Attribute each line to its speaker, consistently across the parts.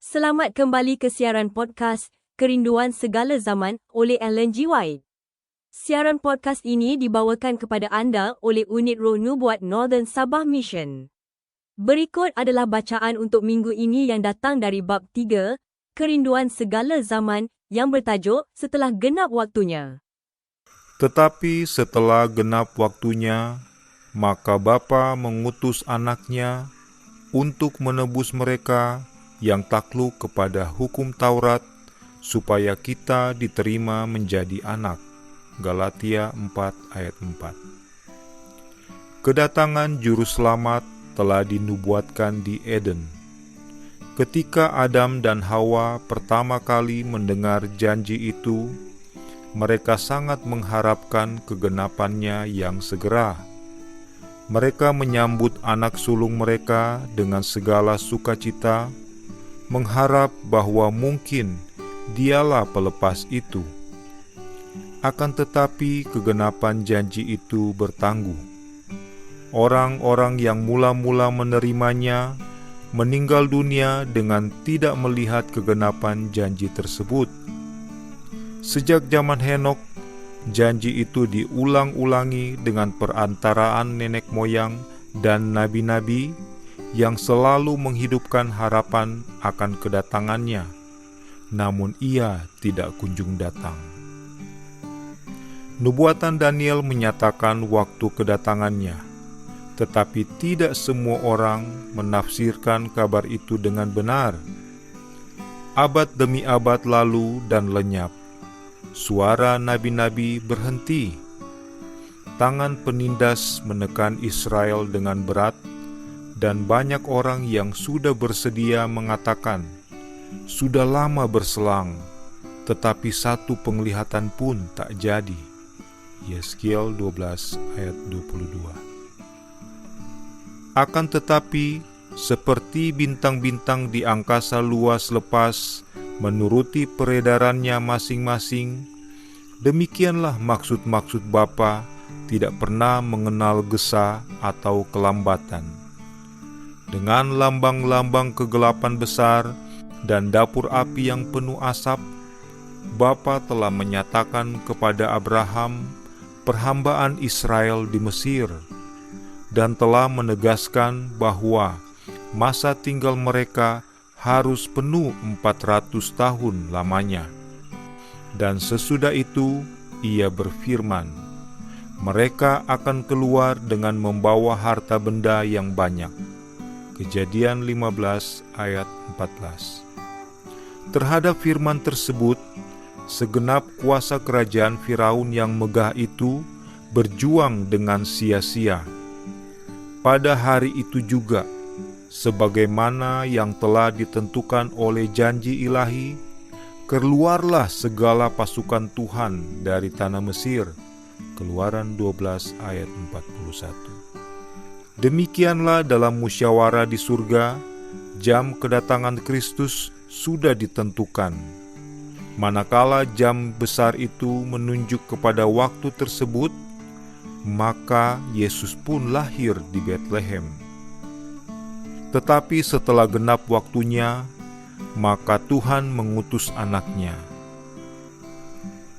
Speaker 1: Selamat kembali ke siaran podcast Kerinduan Segala Zaman oleh Ellen G. White. Siaran podcast ini dibawakan kepada anda oleh Unit Roh Nubuat Northern Sabah Mission. Berikut adalah bacaan untuk minggu ini yang datang dari bab 3, Kerinduan Segala Zaman yang bertajuk Setelah Genap Waktunya.
Speaker 2: Tetapi setelah genap waktunya, maka Bapa mengutus anaknya untuk menebus mereka yang takluk kepada hukum Taurat, supaya kita diterima menjadi anak. Galatia 4 ayat 4. Kedatangan Juru Selamat telah dinubuatkan di Eden. Ketika Adam dan Hawa pertama kali mendengar janji itu, mereka sangat mengharapkan kegenapannya yang segera. Mereka menyambut anak sulung mereka dengan segala sukacita, mengharap bahwa mungkin dialah pelepas itu. Akan tetapi kegenapan janji itu bertangguh. Orang-orang yang mula-mula menerimanya meninggal dunia dengan tidak melihat kegenapan janji tersebut. Sejak zaman Henokh, janji itu diulang-ulangi dengan perantaraan nenek moyang dan nabi-nabi yang selalu menghidupkan harapan akan kedatangannya, namun ia tidak kunjung datang. Nubuatan Daniel menyatakan waktu kedatangannya, tetapi tidak semua orang menafsirkan kabar itu dengan benar. Abad demi abad lalu dan lenyap. Suara nabi-nabi berhenti. Tangan penindas menekan Israel dengan berat, dan banyak orang yang sudah bersedia mengatakan, sudah lama berselang, tetapi satu penglihatan pun tak jadi. Yeskiel 12 ayat 22. Akan tetapi, seperti bintang-bintang di angkasa luas lepas menuruti peredarannya masing-masing, demikianlah maksud-maksud Bapa tidak pernah mengenal gesa atau kelambatan. Dengan lambang-lambang kegelapan besar dan dapur api yang penuh asap, Bapa telah menyatakan kepada Abraham perhambaan Israel di Mesir, dan telah menegaskan bahwa masa tinggal mereka harus penuh 400 tahun lamanya. Dan sesudah itu ia berfirman, mereka akan keluar dengan membawa harta benda yang banyak. Kejadian 15 ayat 14. Terhadap firman tersebut, segenap kuasa kerajaan Firaun yang megah itu berjuang dengan sia-sia. Pada hari itu juga, sebagaimana yang telah ditentukan oleh janji ilahi, keluarlah segala pasukan Tuhan dari tanah Mesir. Keluaran 12 ayat 41. Demikianlah dalam musyawarah di surga, jam kedatangan Kristus sudah ditentukan. Manakala jam besar itu menunjuk kepada waktu tersebut, maka Yesus pun lahir di Betlehem. Tetapi setelah genap waktunya, maka Tuhan mengutus anaknya.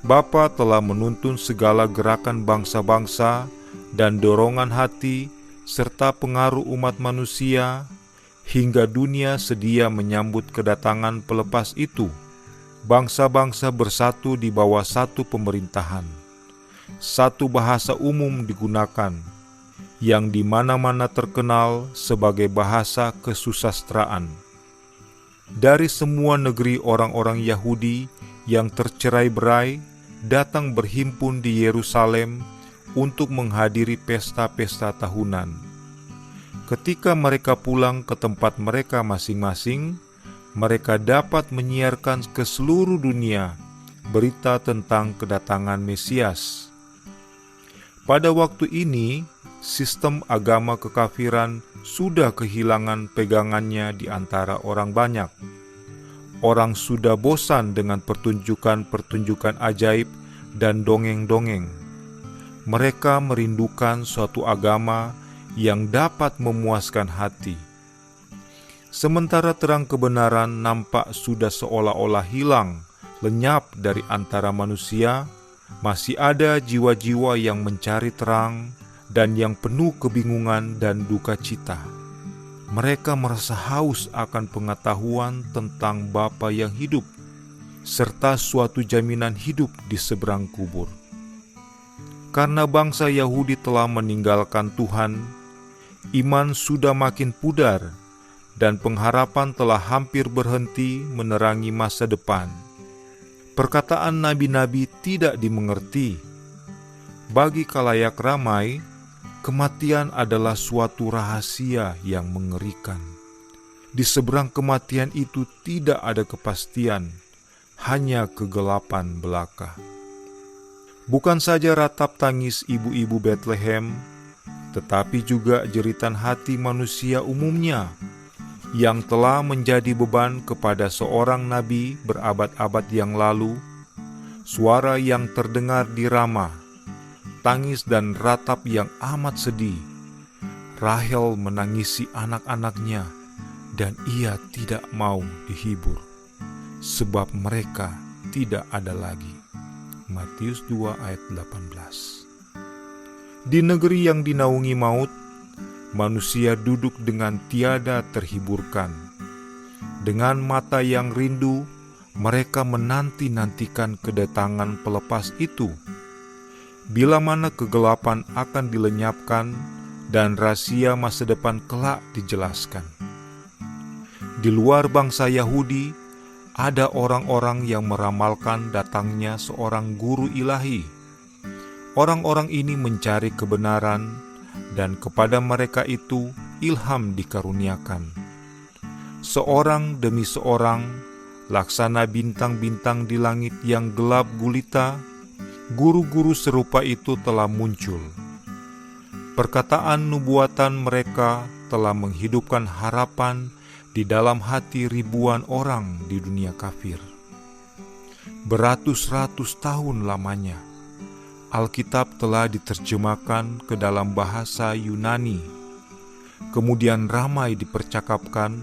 Speaker 2: Bapa telah menuntun segala gerakan bangsa-bangsa dan dorongan hati serta pengaruh umat manusia, hingga dunia sedia menyambut kedatangan pelepas itu. Bangsa-bangsa bersatu di bawah satu pemerintahan. Satu bahasa umum digunakan, yang di mana-mana terkenal sebagai bahasa kesusastraan. Dari semua negeri orang-orang Yahudi yang tercerai-berai datang berhimpun di Yerusalem untuk menghadiri pesta-pesta tahunan. Ketika mereka pulang ke tempat mereka masing-masing, mereka dapat menyiarkan ke seluruh dunia berita tentang kedatangan Mesias. Pada waktu ini, sistem agama kekafiran sudah kehilangan pegangannya di antara orang banyak. Orang sudah bosan dengan pertunjukan-pertunjukan ajaib dan dongeng-dongeng. Mereka merindukan suatu agama yang dapat memuaskan hati. Sementara terang kebenaran nampak sudah seolah-olah hilang, lenyap dari antara manusia, masih ada jiwa-jiwa yang mencari terang dan yang penuh kebingungan dan duka cita. Mereka merasa haus akan pengetahuan tentang Bapa yang hidup, serta suatu jaminan hidup di seberang kubur. Karena bangsa Yahudi telah meninggalkan Tuhan, iman sudah makin pudar, dan pengharapan telah hampir berhenti menerangi masa depan. Perkataan nabi-nabi tidak dimengerti. Bagi khalayak ramai, kematian adalah suatu rahasia yang mengerikan. Di seberang kematian itu tidak ada kepastian, hanya kegelapan belaka. Bukan saja ratap tangis ibu-ibu Bethlehem, tetapi juga jeritan hati manusia umumnya yang telah menjadi beban kepada seorang nabi berabad-abad yang lalu. Suara yang terdengar di Rama, tangis dan ratap yang amat sedih. Rahel menangisi anak-anaknya, dan ia tidak mau dihibur, sebab mereka tidak ada lagi. Matius 2 ayat 18. Di negeri yang dinaungi maut, manusia duduk dengan tiada terhiburkan. Dengan mata yang rindu, mereka menanti-nantikan kedatangan pelepas itu. Bila mana kegelapan akan dilenyapkan dan rahasia masa depan kelak dijelaskan. Di luar bangsa Yahudi, ada orang-orang yang meramalkan datangnya seorang guru ilahi. Orang-orang ini mencari kebenaran, dan kepada mereka itu ilham dikaruniakan. Seorang demi seorang, laksana bintang-bintang di langit yang gelap gulita, guru-guru serupa itu telah muncul. Perkataan nubuatan mereka telah menghidupkan harapan di dalam hati ribuan orang di dunia kafir. Beratus-ratus tahun lamanya, Alkitab telah diterjemahkan ke dalam bahasa Yunani. Kemudian ramai dipercakapkan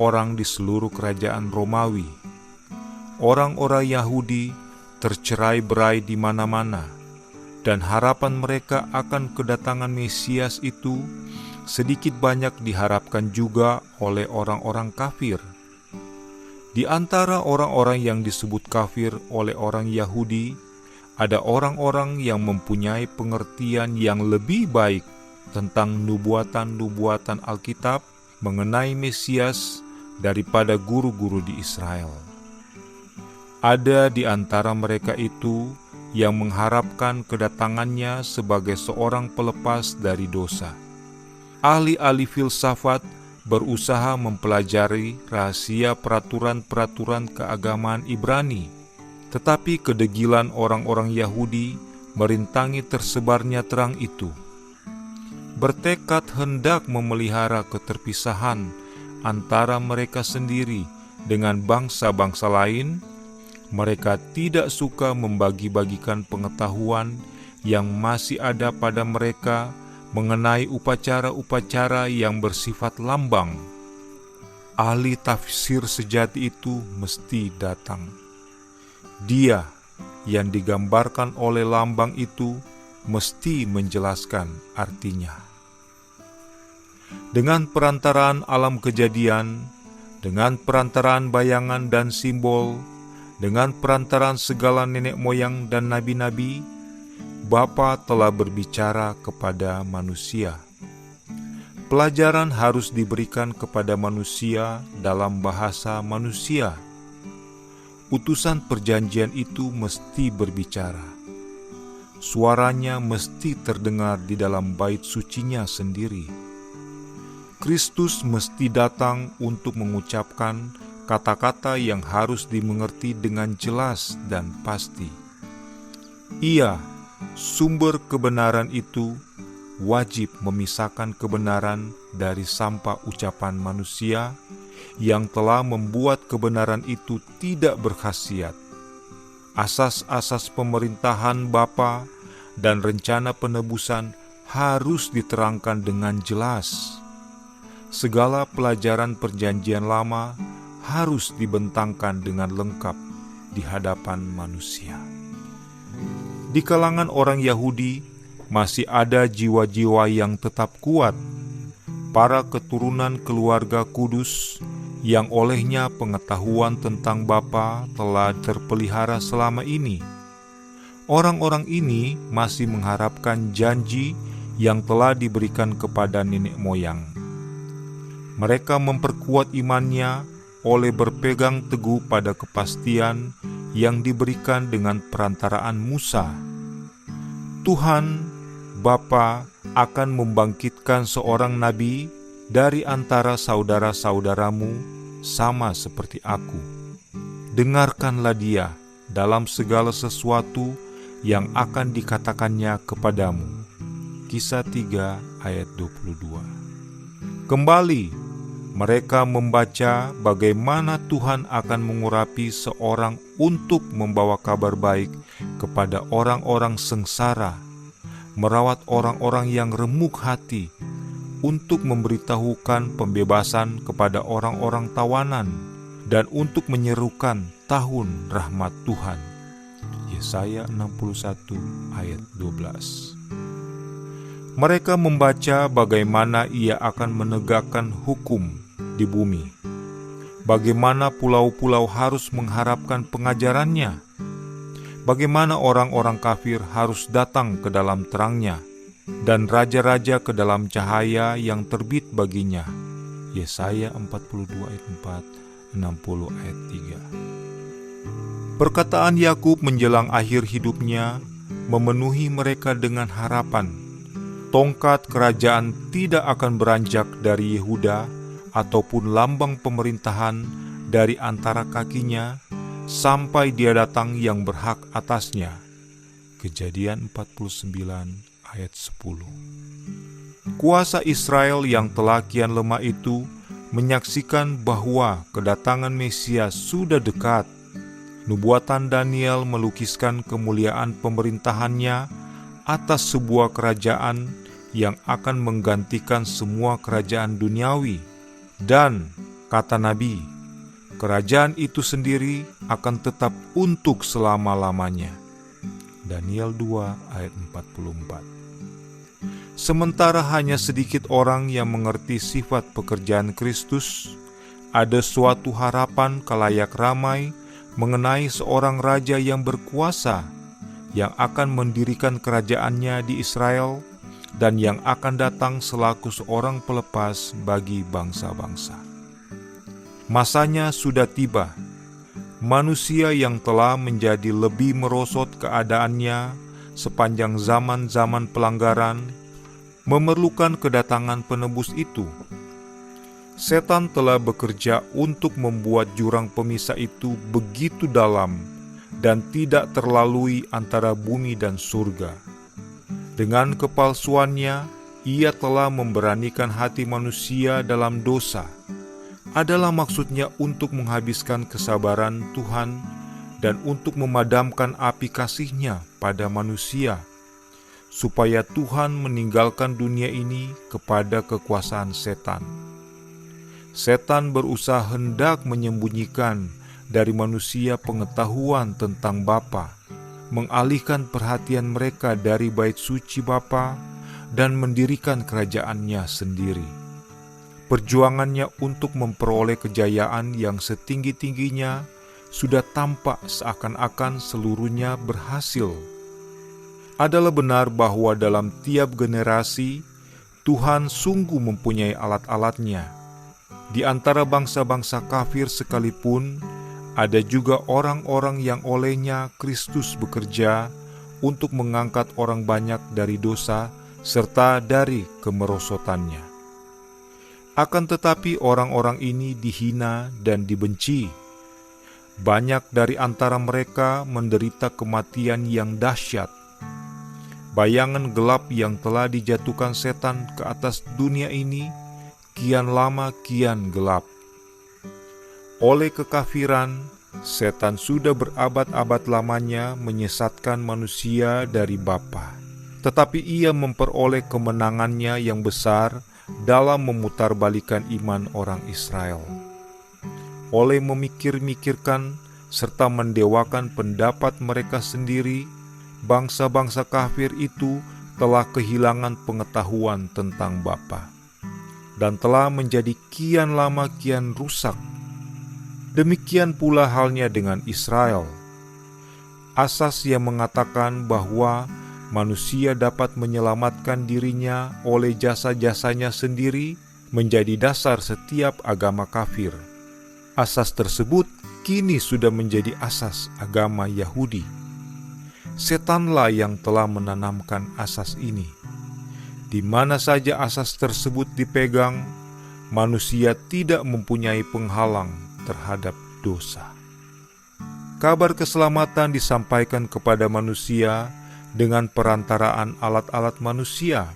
Speaker 2: orang di seluruh kerajaan Romawi. Orang-orang Yahudi tercerai-berai di mana-mana, dan harapan mereka akan kedatangan Mesias itu sedikit banyak diharapkan juga oleh orang-orang kafir. Di antara orang-orang yang disebut kafir oleh orang Yahudi, ada orang-orang yang mempunyai pengertian yang lebih baik tentang nubuatan-nubuatan Alkitab mengenai Mesias daripada guru-guru di Israel. Ada di antara mereka itu yang mengharapkan kedatangannya sebagai seorang pelepas dari dosa. Ahli-ahli filsafat berusaha mempelajari rahasia peraturan-peraturan keagamaan Ibrani, tetapi kedegilan orang-orang Yahudi merintangi tersebarnya terang itu. Bertekad hendak memelihara keterpisahan antara mereka sendiri dengan bangsa-bangsa lain, mereka tidak suka membagi-bagikan pengetahuan yang masih ada pada mereka mengenai upacara-upacara yang bersifat lambang. Ahli tafsir sejati itu mesti datang. Dia yang digambarkan oleh lambang itu mesti menjelaskan artinya. Dengan perantaraan alam kejadian, dengan perantaraan bayangan dan simbol, dengan perantaraan segala nenek moyang dan nabi-nabi, Bapa telah berbicara kepada manusia. Pelajaran harus diberikan kepada manusia dalam bahasa manusia. Utusan perjanjian itu mesti berbicara. Suaranya mesti terdengar di dalam bait sucinya sendiri. Kristus mesti datang untuk mengucapkan kata-kata yang harus dimengerti dengan jelas dan pasti. Ia, sumber kebenaran itu, wajib memisahkan kebenaran dari sampah ucapan manusia yang telah membuat kebenaran itu tidak berkhasiat. Asas-asas pemerintahan Bapa dan rencana penebusan harus diterangkan dengan jelas. segala pelajaran Perjanjian Lama harus dibentangkan dengan lengkap di hadapan manusia. Di kalangan orang Yahudi masih ada jiwa-jiwa yang tetap kuat, para keturunan keluarga kudus yang olehnya pengetahuan tentang Bapa telah terpelihara selama ini. Orang-orang ini masih mengharapkan janji yang telah diberikan kepada nenek moyang. Mereka memperkuat imannya oleh berpegang teguh pada kepastian yang diberikan dengan perantaraan Musa. Tuhan, Bapa, akan membangkitkan seorang nabi dari antara saudara-saudaramu sama seperti aku. Dengarkanlah dia dalam segala sesuatu yang akan dikatakannya kepadamu. Kisah 3 ayat 22. Kembali, mereka membaca bagaimana Tuhan akan mengurapi seorang untuk membawa kabar baik kepada orang-orang sengsara, merawat orang-orang yang remuk hati, untuk memberitahukan pembebasan kepada orang-orang tawanan, dan untuk menyerukan tahun rahmat Tuhan. Yesaya 61 ayat 12. Mereka membaca bagaimana ia akan menegakkan hukum di bumi, bagaimana pulau-pulau harus mengharapkan pengajarannya, bagaimana orang-orang kafir harus datang ke dalam terangnya, dan raja-raja ke dalam cahaya yang terbit baginya. Yesaya 42 ayat 4, 60 ayat 3. Perkataan Yakub menjelang akhir hidupnya memenuhi mereka dengan harapan. Tongkat kerajaan tidak akan beranjak dari Yehuda ataupun lambang pemerintahan dari antara kakinya sampai dia datang yang berhak atasnya. Kejadian 49 ayat 10. Kuasa Israel yang telah kian lemah itu menyaksikan bahwa kedatangan Mesias sudah dekat. Nubuatan Daniel melukiskan kemuliaan pemerintahannya atas sebuah kerajaan yang akan menggantikan semua kerajaan duniawi. Dan, kata Nabi, kerajaan itu sendiri akan tetap untuk selama-lamanya. Daniel 2 ayat 44. Sementara hanya sedikit orang yang mengerti sifat pekerjaan Kristus, ada suatu harapan kalayak ramai mengenai seorang raja yang berkuasa, yang akan mendirikan kerajaannya di Israel, dan yang akan datang selaku seorang pelepas bagi bangsa-bangsa. Masanya sudah tiba. Manusia yang telah menjadi lebih merosot keadaannya sepanjang zaman-zaman pelanggaran memerlukan kedatangan penebus itu. Setan telah bekerja untuk membuat jurang pemisah itu begitu dalam dan tidak terlalui antara bumi dan surga. Dengan kepalsuannya, ia telah memberanikan hati manusia dalam dosa. Adalah maksudnya untuk menghabiskan kesabaran Tuhan dan untuk memadamkan api kasih-Nya pada manusia, supaya Tuhan meninggalkan dunia ini kepada kekuasaan setan. Setan berusaha hendak menyembunyikan dari manusia pengetahuan tentang Bapa, mengalihkan perhatian mereka dari bait suci Bapa dan mendirikan kerajaannya sendiri. Perjuangannya untuk memperoleh kejayaan yang setinggi-tingginya sudah tampak seakan-akan seluruhnya berhasil. Adalah benar bahwa dalam tiap generasi Tuhan sungguh mempunyai alat-alatnya. Di antara bangsa-bangsa kafir sekalipun, ada juga orang-orang yang olehnya Kristus bekerja untuk mengangkat orang banyak dari dosa serta dari kemerosotannya. Akan tetapi orang-orang ini dihina dan dibenci. Banyak dari antara mereka menderita kematian yang dahsyat. Bayangan gelap yang telah dijatuhkan setan ke atas dunia ini kian lama kian gelap. Oleh kekafiran, setan sudah berabad-abad lamanya menyesatkan manusia dari Bapa. Tetapi ia memperoleh kemenangannya yang besar dalam memutarbalikan iman orang Israel. Oleh memikir-mikirkan serta mendewakan pendapat mereka sendiri, bangsa-bangsa kafir itu telah kehilangan pengetahuan tentang Bapa dan telah menjadi kian lama kian rusak. Demikian pula halnya dengan Israel. Asas yang mengatakan bahwa manusia dapat menyelamatkan dirinya oleh jasa-jasanya sendiri menjadi dasar setiap agama kafir. Asas tersebut kini sudah menjadi asas agama Yahudi. Setanlah yang telah menanamkan asas ini. Di mana saja asas tersebut dipegang, manusia tidak mempunyai penghalang terhadap dosa. Kabar keselamatan disampaikan kepada manusia dengan perantaraan alat-alat manusia.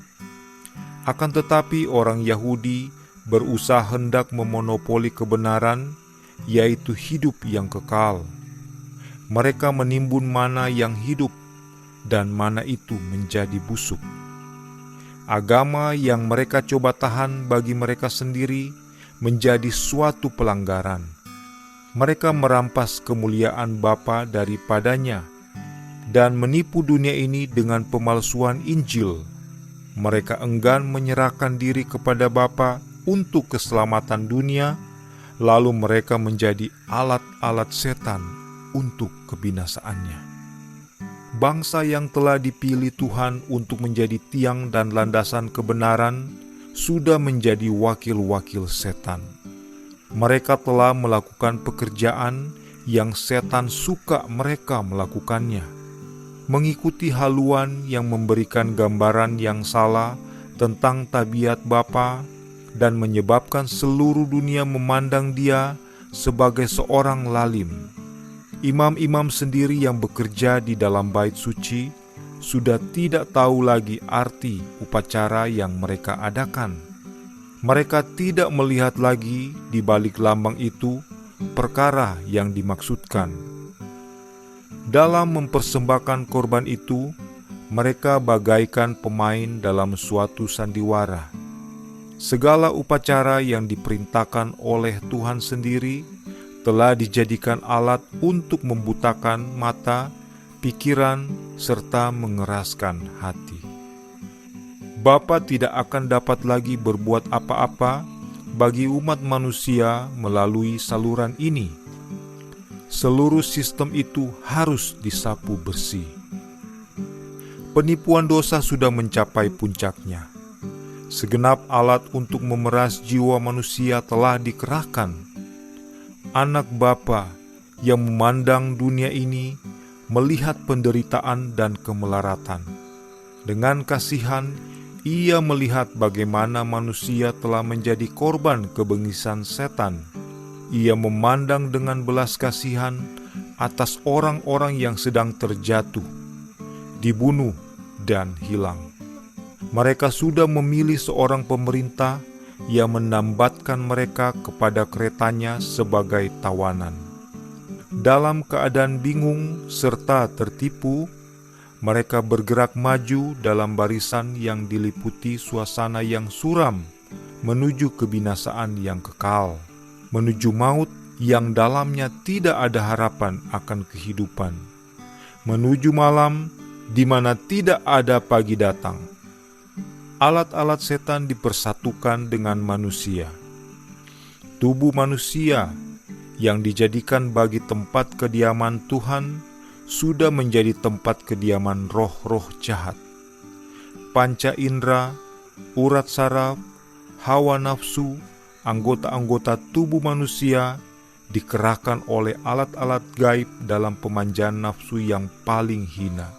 Speaker 2: Akan tetapi orang Yahudi berusaha hendak memonopoli kebenaran, yaitu hidup yang kekal. Mereka menimbun mana yang hidup, dan mana itu menjadi busuk. Agama yang mereka coba tahan bagi mereka sendiri menjadi suatu pelanggaran. Mereka merampas kemuliaan Bapa daripadanya dan menipu dunia ini dengan pemalsuan Injil. Mereka enggan menyerahkan diri kepada Bapa untuk keselamatan dunia, lalu mereka menjadi alat-alat setan untuk kebinasaannya. Bangsa yang telah dipilih Tuhan untuk menjadi tiang dan landasan kebenaran sudah menjadi wakil-wakil setan. Mereka telah melakukan pekerjaan yang setan suka mereka melakukannya, mengikuti haluan yang memberikan gambaran yang salah tentang tabiat Bapa dan menyebabkan seluruh dunia memandang Dia sebagai seorang lalim. Imam-imam sendiri yang bekerja di dalam bait suci sudah tidak tahu lagi arti upacara yang mereka adakan. Mereka tidak melihat lagi di balik lambang itu perkara yang dimaksudkan. Dalam mempersembahkan korban itu, mereka bagaikan pemain dalam suatu sandiwara. Segala upacara yang diperintahkan oleh Tuhan sendiri telah dijadikan alat untuk membutakan mata, pikiran, serta mengeraskan hati. Bapa tidak akan dapat lagi berbuat apa-apa bagi umat manusia melalui saluran ini. Seluruh sistem itu harus disapu bersih. Penipuan dosa sudah mencapai puncaknya. Segenap alat untuk memeras jiwa manusia telah dikerahkan. Anak Bapa yang memandang dunia ini melihat penderitaan dan kemelaratan. Dengan kasihan, Ia melihat bagaimana manusia telah menjadi korban kebengisan setan. Ia memandang dengan belas kasihan atas orang-orang yang sedang terjatuh, dibunuh, dan hilang. Mereka sudah memilih seorang pemerintah yang menambatkan mereka kepada keretanya sebagai tawanan. Dalam keadaan bingung serta tertipu, mereka bergerak maju dalam barisan yang diliputi suasana yang suram menuju kebinasaan yang kekal, menuju maut yang dalamnya tidak ada harapan akan kehidupan, menuju malam di mana tidak ada pagi datang. Alat-alat setan dipersatukan dengan manusia. Tubuh manusia yang dijadikan bagi tempat kediaman Tuhan sudah menjadi tempat kediaman roh-roh jahat. Panca indera, urat saraf, hawa nafsu, anggota-anggota tubuh manusia dikerahkan oleh alat-alat gaib dalam pemanjaan nafsu yang paling hina.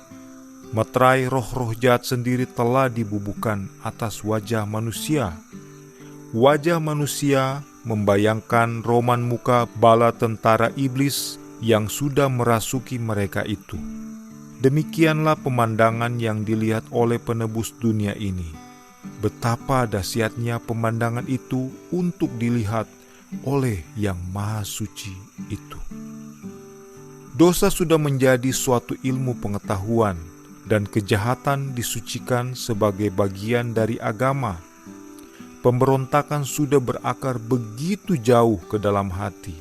Speaker 2: Meterai roh-roh jahat sendiri telah dibubuhkan atas wajah manusia. Wajah manusia membayangkan roman muka bala tentara iblis yang sudah merasuki mereka itu. Demikianlah pemandangan yang dilihat oleh penebus dunia ini. Betapa dahsyatnya pemandangan itu untuk dilihat oleh Yang Maha Suci itu. Dosa sudah menjadi suatu ilmu pengetahuan, dan kejahatan disucikan sebagai bagian dari agama. pemberontakan sudah berakar begitu jauh ke dalam hati,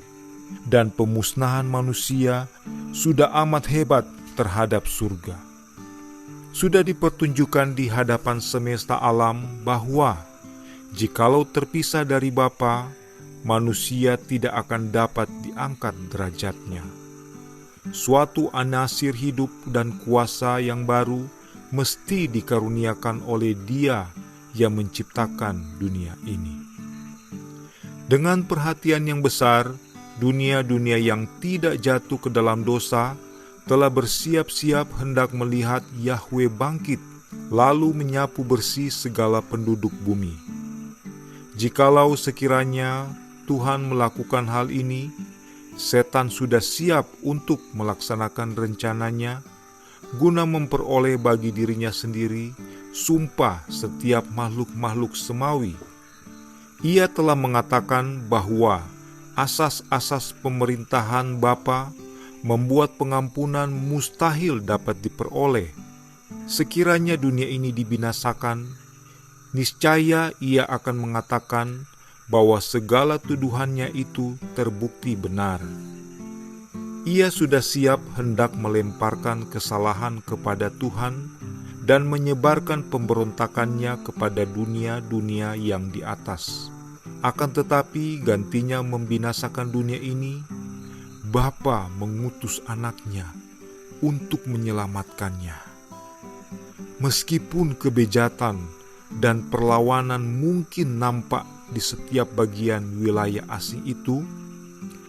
Speaker 2: dan pemusnahan manusia sudah amat hebat terhadap surga. Sudah dipertunjukkan di hadapan semesta alam bahwa jikalau terpisah dari Bapa, manusia tidak akan dapat diangkat derajatnya. Suatu anasir hidup dan kuasa yang baru mesti dikaruniakan oleh Dia yang menciptakan dunia ini. Dengan perhatian yang besar, dunia-dunia yang tidak jatuh ke dalam dosa telah bersiap-siap hendak melihat Yahwe bangkit, lalu menyapu bersih segala penduduk bumi. Jikalau sekiranya Tuhan melakukan hal ini, setan sudah siap untuk melaksanakan rencananya, guna memperoleh bagi dirinya sendiri sumpah setiap makhluk-makhluk semawi. Ia telah mengatakan bahwa asas-asas pemerintahan Bapa membuat pengampunan mustahil dapat diperoleh. Sekiranya dunia ini dibinasakan, niscaya ia akan mengatakan bahwa segala tuduhannya itu terbukti benar. Ia sudah siap hendak melemparkan kesalahan kepada Tuhan dan menyebarkan pemberontakannya kepada dunia-dunia yang di atas. Akan tetapi gantinya membinasakan dunia ini, Bapa mengutus anaknya untuk menyelamatkannya. Meskipun kebejatan dan perlawanan mungkin nampak di setiap bagian wilayah asing itu,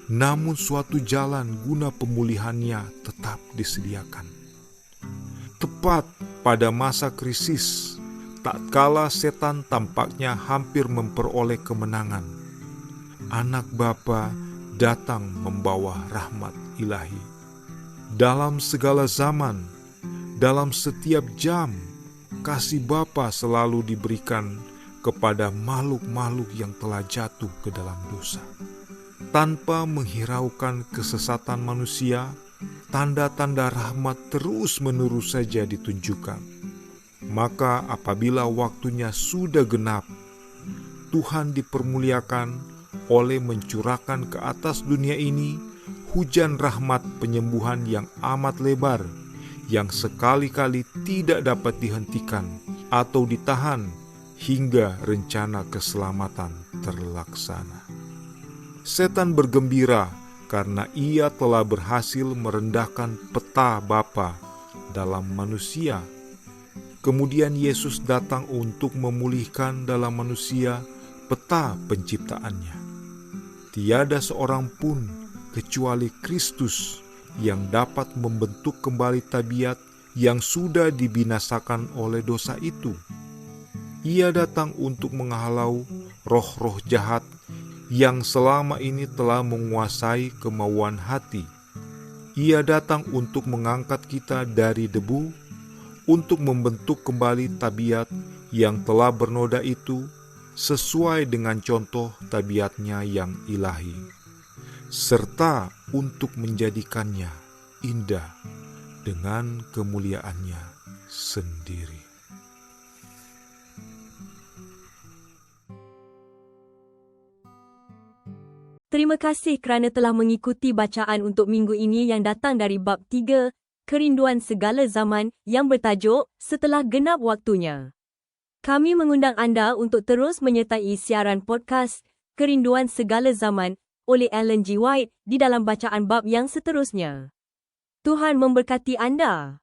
Speaker 2: namun suatu jalan guna pemulihannya tetap disediakan. Tepat pada masa krisis, tatkala setan tampaknya hampir memperoleh kemenangan, Anak Bapa datang membawa rahmat ilahi. Dalam segala zaman, dalam setiap jam, kasih Bapa selalu diberikan kepada makhluk-makhluk yang telah jatuh ke dalam dosa. Tanpa menghiraukan kesesatan manusia, tanda-tanda rahmat terus-menerus saja ditunjukkan. Maka apabila waktunya sudah genap, Tuhan dipermuliakan oleh mencurahkan ke atas dunia ini hujan rahmat penyembuhan yang amat lebar, yang sekali-kali tidak dapat dihentikan atau ditahan hingga rencana keselamatan terlaksana. Setan bergembira karena ia telah berhasil merendahkan peta Bapa dalam manusia. Kemudian Yesus datang untuk memulihkan dalam manusia peta penciptaannya. Tiada seorang pun kecuali Kristus yang dapat membentuk kembali tabiat yang sudah dibinasakan oleh dosa itu. Ia datang untuk menghalau roh-roh jahat yang selama ini telah menguasai kemauan hati. Ia datang untuk mengangkat kita dari debu, untuk membentuk kembali tabiat yang telah bernoda itu sesuai dengan contoh tabiatnya yang ilahi, serta untuk menjadikannya indah dengan kemuliaannya sendiri.
Speaker 1: Terima kasih kerana telah mengikuti bacaan untuk minggu ini yang datang dari bab 3, Kerinduan Segala Zaman, yang bertajuk Setelah Genap Waktunya. Kami mengundang anda untuk terus menyertai siaran podcast Kerinduan Segala Zaman oleh Ellen G. White di dalam bacaan bab yang seterusnya. Tuhan memberkati anda.